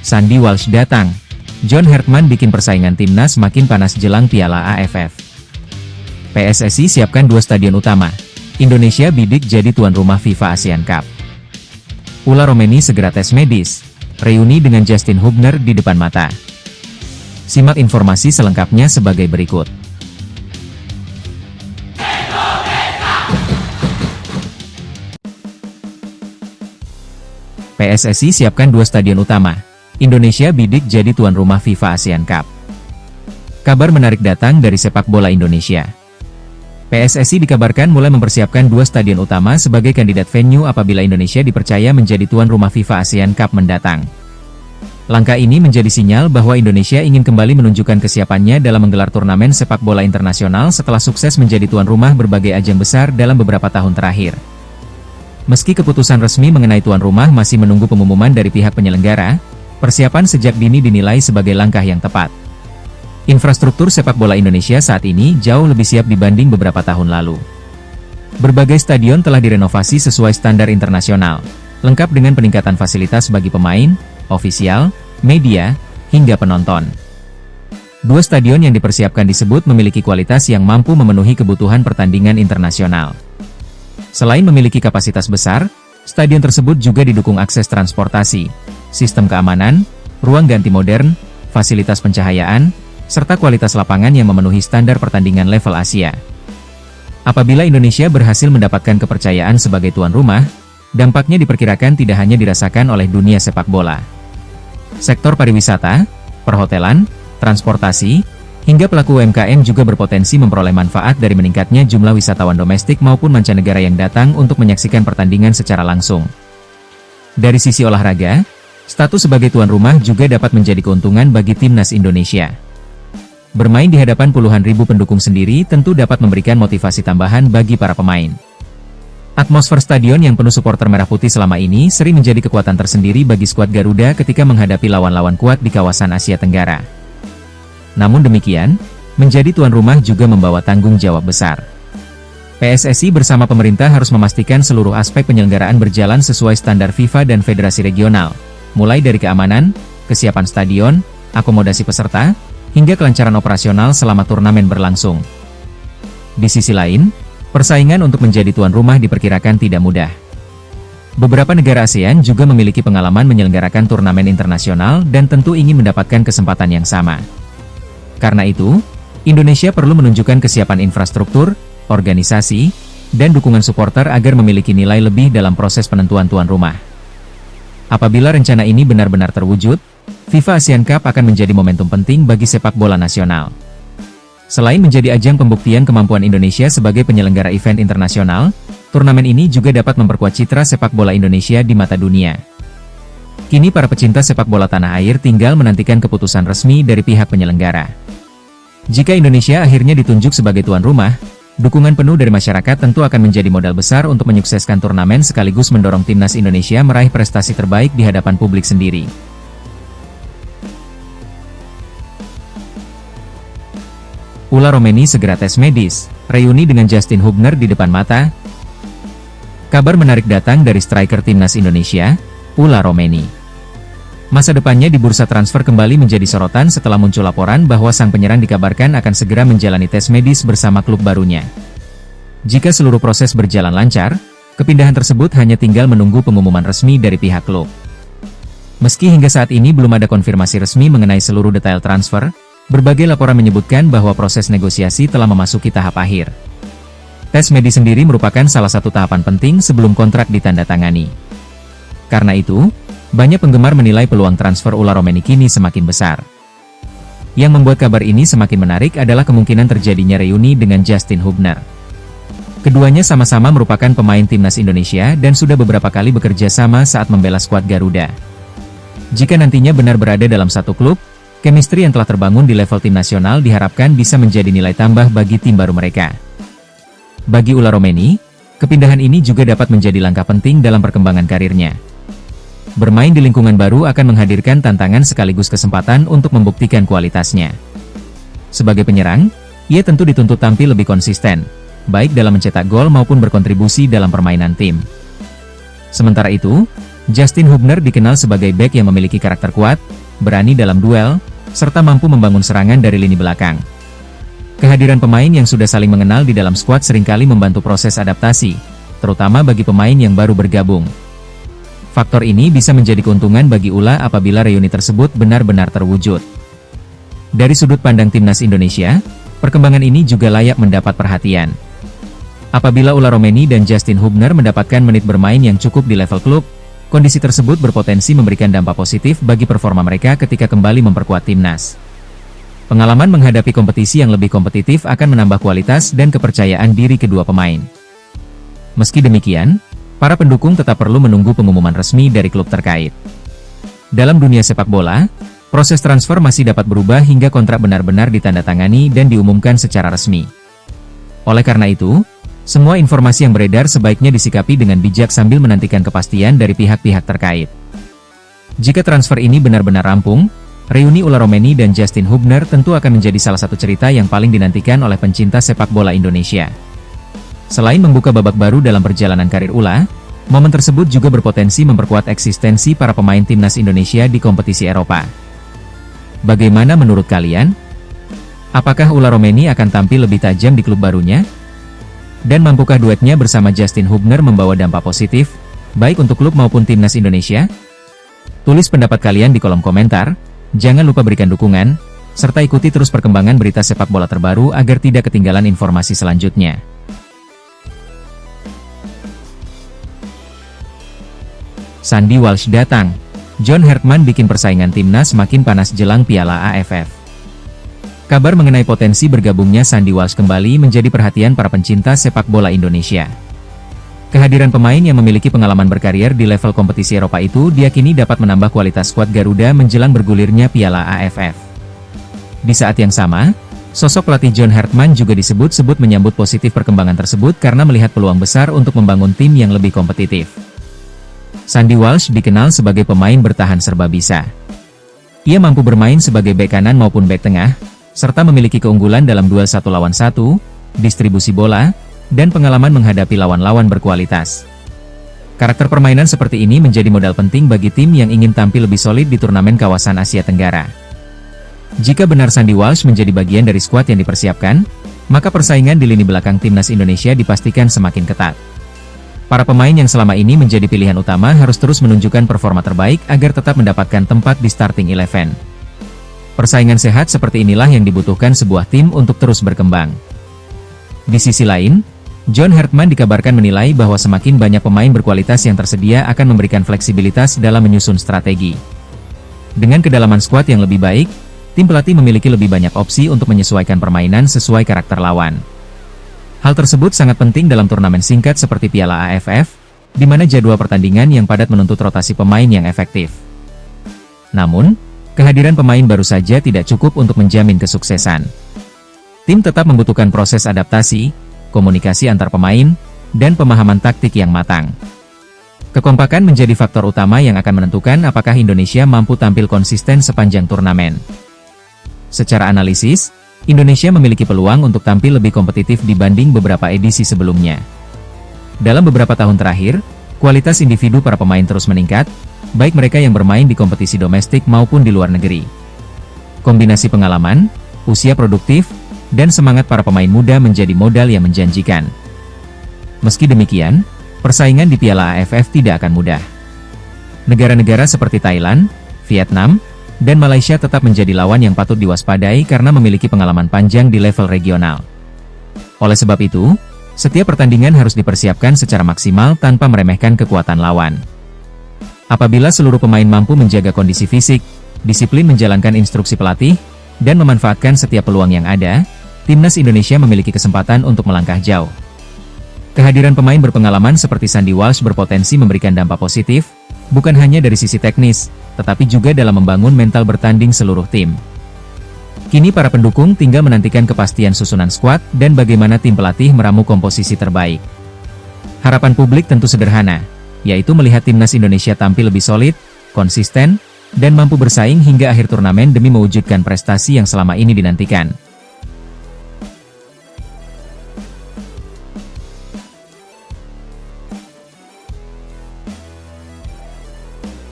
Sandy Walsh datang. John Herdman bikin persaingan timnas makin panas jelang Piala AFF. PSSI siapkan 2 stadion utama. Indonesia bidik jadi tuan rumah FIFA ASEAN Cup. Ula Romeni segera tes medis. Reuni dengan Justin Hubner di depan mata. Simak informasi selengkapnya sebagai berikut. PSSI siapkan 2 stadion utama. Indonesia bidik jadi tuan rumah FIFA ASEAN Cup. Kabar menarik datang dari sepak bola Indonesia. PSSI dikabarkan mulai mempersiapkan 2 stadion utama sebagai kandidat venue apabila Indonesia dipercaya menjadi tuan rumah FIFA ASEAN Cup mendatang. Langkah ini menjadi sinyal bahwa Indonesia ingin kembali menunjukkan kesiapannya dalam menggelar turnamen sepak bola internasional setelah sukses menjadi tuan rumah berbagai ajang besar dalam beberapa tahun terakhir. Meski keputusan resmi mengenai tuan rumah masih menunggu pengumuman dari pihak penyelenggara, persiapan sejak dini dinilai sebagai langkah yang tepat. Infrastruktur sepak bola Indonesia saat ini jauh lebih siap dibanding beberapa tahun lalu. Berbagai stadion telah direnovasi sesuai standar internasional, lengkap dengan peningkatan fasilitas bagi pemain, ofisial, media, hingga penonton. 2 stadion yang dipersiapkan disebut memiliki kualitas yang mampu memenuhi kebutuhan pertandingan internasional. Selain memiliki kapasitas besar, stadion tersebut juga didukung akses transportasi, sistem keamanan, ruang ganti modern, fasilitas pencahayaan, serta kualitas lapangan yang memenuhi standar pertandingan level Asia. Apabila Indonesia berhasil mendapatkan kepercayaan sebagai tuan rumah, dampaknya diperkirakan tidak hanya dirasakan oleh dunia sepak bola. Sektor pariwisata, perhotelan, transportasi, hingga pelaku UMKM juga berpotensi memperoleh manfaat dari meningkatnya jumlah wisatawan domestik maupun mancanegara yang datang untuk menyaksikan pertandingan secara langsung. Dari sisi olahraga, status sebagai tuan rumah juga dapat menjadi keuntungan bagi timnas Indonesia. Bermain di hadapan puluhan ribu pendukung sendiri tentu dapat memberikan motivasi tambahan bagi para pemain. Atmosfer stadion yang penuh supporter merah putih selama ini sering menjadi kekuatan tersendiri bagi skuad Garuda ketika menghadapi lawan-lawan kuat di kawasan Asia Tenggara. Namun demikian, menjadi tuan rumah juga membawa tanggung jawab besar. PSSI bersama pemerintah harus memastikan seluruh aspek penyelenggaraan berjalan sesuai standar FIFA dan federasi regional, mulai dari keamanan, kesiapan stadion, akomodasi peserta, hingga kelancaran operasional selama turnamen berlangsung. Di sisi lain, persaingan untuk menjadi tuan rumah diperkirakan tidak mudah. Beberapa negara ASEAN juga memiliki pengalaman menyelenggarakan turnamen internasional dan tentu ingin mendapatkan kesempatan yang sama. Karena itu, Indonesia perlu menunjukkan kesiapan infrastruktur, organisasi, dan dukungan supporter agar memiliki nilai lebih dalam proses penentuan tuan rumah. Apabila rencana ini benar-benar terwujud, FIFA ASEAN Cup akan menjadi momentum penting bagi sepak bola nasional. Selain menjadi ajang pembuktian kemampuan Indonesia sebagai penyelenggara event internasional, turnamen ini juga dapat memperkuat citra sepak bola Indonesia di mata dunia. Kini para pecinta sepak bola tanah air tinggal menantikan keputusan resmi dari pihak penyelenggara. Jika Indonesia akhirnya ditunjuk sebagai tuan rumah, dukungan penuh dari masyarakat tentu akan menjadi modal besar untuk menyukseskan turnamen sekaligus mendorong timnas Indonesia meraih prestasi terbaik di hadapan publik sendiri. Ula Romeni segera tes medis, reuni dengan Justin Hubner di depan mata. Kabar menarik datang dari striker timnas Indonesia, Ula Romeni. Masa depannya di bursa transfer kembali menjadi sorotan setelah muncul laporan bahwa sang penyerang dikabarkan akan segera menjalani tes medis bersama klub barunya. Jika seluruh proses berjalan lancar, kepindahan tersebut hanya tinggal menunggu pengumuman resmi dari pihak klub. Meski hingga saat ini belum ada konfirmasi resmi mengenai seluruh detail transfer, berbagai laporan menyebutkan bahwa proses negosiasi telah memasuki tahap akhir. Tes medis sendiri merupakan salah satu tahapan penting sebelum kontrak ditandatangani. Karena itu, banyak penggemar menilai peluang transfer Ula Romeni kini semakin besar. Yang membuat kabar ini semakin menarik adalah kemungkinan terjadinya reuni dengan Justin Hubner. Keduanya sama-sama merupakan pemain timnas Indonesia dan sudah beberapa kali bekerja sama saat membela skuad Garuda. Jika nantinya benar berada dalam satu klub, chemistry yang telah terbangun di level tim nasional diharapkan bisa menjadi nilai tambah bagi tim baru mereka. Bagi Ula Romeni, kepindahan ini juga dapat menjadi langkah penting dalam perkembangan karirnya. Bermain di lingkungan baru akan menghadirkan tantangan sekaligus kesempatan untuk membuktikan kualitasnya. Sebagai penyerang, ia tentu dituntut tampil lebih konsisten, baik dalam mencetak gol maupun berkontribusi dalam permainan tim. Sementara itu, Justin Hubner dikenal sebagai bek yang memiliki karakter kuat, berani dalam duel, serta mampu membangun serangan dari lini belakang. Kehadiran pemain yang sudah saling mengenal di dalam skuad seringkali membantu proses adaptasi, terutama bagi pemain yang baru bergabung. Faktor ini bisa menjadi keuntungan bagi ULA apabila reuni tersebut benar-benar terwujud. Dari sudut pandang timnas Indonesia, perkembangan ini juga layak mendapat perhatian. Apabila Ula Romeni dan Justin Hubner mendapatkan menit bermain yang cukup di level klub, kondisi tersebut berpotensi memberikan dampak positif bagi performa mereka ketika kembali memperkuat timnas. Pengalaman menghadapi kompetisi yang lebih kompetitif akan menambah kualitas dan kepercayaan diri kedua pemain. Meski demikian, para pendukung tetap perlu menunggu pengumuman resmi dari klub terkait. Dalam dunia sepak bola, proses transfer masih dapat berubah hingga kontrak benar-benar ditandatangani dan diumumkan secara resmi. Oleh karena itu, semua informasi yang beredar sebaiknya disikapi dengan bijak sambil menantikan kepastian dari pihak-pihak terkait. Jika transfer ini benar-benar rampung, reuni Ula Romeni dan Justin Hubner tentu akan menjadi salah satu cerita yang paling dinantikan oleh pencinta sepak bola Indonesia. Selain membuka babak baru dalam perjalanan karir Ula, momen tersebut juga berpotensi memperkuat eksistensi para pemain timnas Indonesia di kompetisi Eropa. Bagaimana menurut kalian? Apakah Ula Romeni akan tampil lebih tajam di klub barunya? Dan mampukah duetnya bersama Justin Hubner membawa dampak positif, baik untuk klub maupun timnas Indonesia? Tulis pendapat kalian di kolom komentar, jangan lupa berikan dukungan, serta ikuti terus perkembangan berita sepak bola terbaru agar tidak ketinggalan informasi selanjutnya. Sandy Walsh datang. John Hartman bikin persaingan timnas makin panas jelang Piala AFF. Kabar mengenai potensi bergabungnya Sandy Walsh kembali menjadi perhatian para pencinta sepak bola Indonesia. Kehadiran pemain yang memiliki pengalaman berkarier di level kompetisi Eropa itu diyakini dapat menambah kualitas skuad Garuda menjelang bergulirnya Piala AFF. Di saat yang sama, sosok pelatih John Hartman juga disebut-sebut menyambut positif perkembangan tersebut karena melihat peluang besar untuk membangun tim yang lebih kompetitif. Sandy Walsh dikenal sebagai pemain bertahan serba bisa. Ia mampu bermain sebagai bek kanan maupun bek tengah, serta memiliki keunggulan dalam duel 1 lawan 1, distribusi bola, dan pengalaman menghadapi lawan-lawan berkualitas. Karakter permainan seperti ini menjadi modal penting bagi tim yang ingin tampil lebih solid di turnamen kawasan Asia Tenggara. Jika benar Sandy Walsh menjadi bagian dari skuad yang dipersiapkan, maka persaingan di lini belakang timnas Indonesia dipastikan semakin ketat. Para pemain yang selama ini menjadi pilihan utama harus terus menunjukkan performa terbaik agar tetap mendapatkan tempat di starting 11. Persaingan sehat seperti inilah yang dibutuhkan sebuah tim untuk terus berkembang. Di sisi lain, John Hartman dikabarkan menilai bahwa semakin banyak pemain berkualitas yang tersedia akan memberikan fleksibilitas dalam menyusun strategi. Dengan kedalaman skuad yang lebih baik, tim pelatih memiliki lebih banyak opsi untuk menyesuaikan permainan sesuai karakter lawan. Hal tersebut sangat penting dalam turnamen singkat seperti Piala AFF, di mana jadwal pertandingan yang padat menuntut rotasi pemain yang efektif. Namun, kehadiran pemain baru saja tidak cukup untuk menjamin kesuksesan. Tim tetap membutuhkan proses adaptasi, komunikasi antar pemain, dan pemahaman taktik yang matang. Kekompakan menjadi faktor utama yang akan menentukan apakah Indonesia mampu tampil konsisten sepanjang turnamen. Secara analisis, Indonesia memiliki peluang untuk tampil lebih kompetitif dibanding beberapa edisi sebelumnya. Dalam beberapa tahun terakhir, kualitas individu para pemain terus meningkat, baik mereka yang bermain di kompetisi domestik maupun di luar negeri. Kombinasi pengalaman, usia produktif, dan semangat para pemain muda menjadi modal yang menjanjikan. Meski demikian, persaingan di Piala AFF tidak akan mudah. Negara-negara seperti Thailand, Vietnam, dan Malaysia tetap menjadi lawan yang patut diwaspadai karena memiliki pengalaman panjang di level regional. Oleh sebab itu, setiap pertandingan harus dipersiapkan secara maksimal tanpa meremehkan kekuatan lawan. Apabila seluruh pemain mampu menjaga kondisi fisik, disiplin menjalankan instruksi pelatih, dan memanfaatkan setiap peluang yang ada, timnas Indonesia memiliki kesempatan untuk melangkah jauh. Kehadiran pemain berpengalaman seperti Sandy Walsh berpotensi memberikan dampak positif, bukan hanya dari sisi teknis, tetapi juga dalam membangun mental bertanding seluruh tim. Kini para pendukung tinggal menantikan kepastian susunan skuad dan bagaimana tim pelatih meramu komposisi terbaik. Harapan publik tentu sederhana, yaitu melihat timnas Indonesia tampil lebih solid, konsisten, dan mampu bersaing hingga akhir turnamen demi mewujudkan prestasi yang selama ini dinantikan.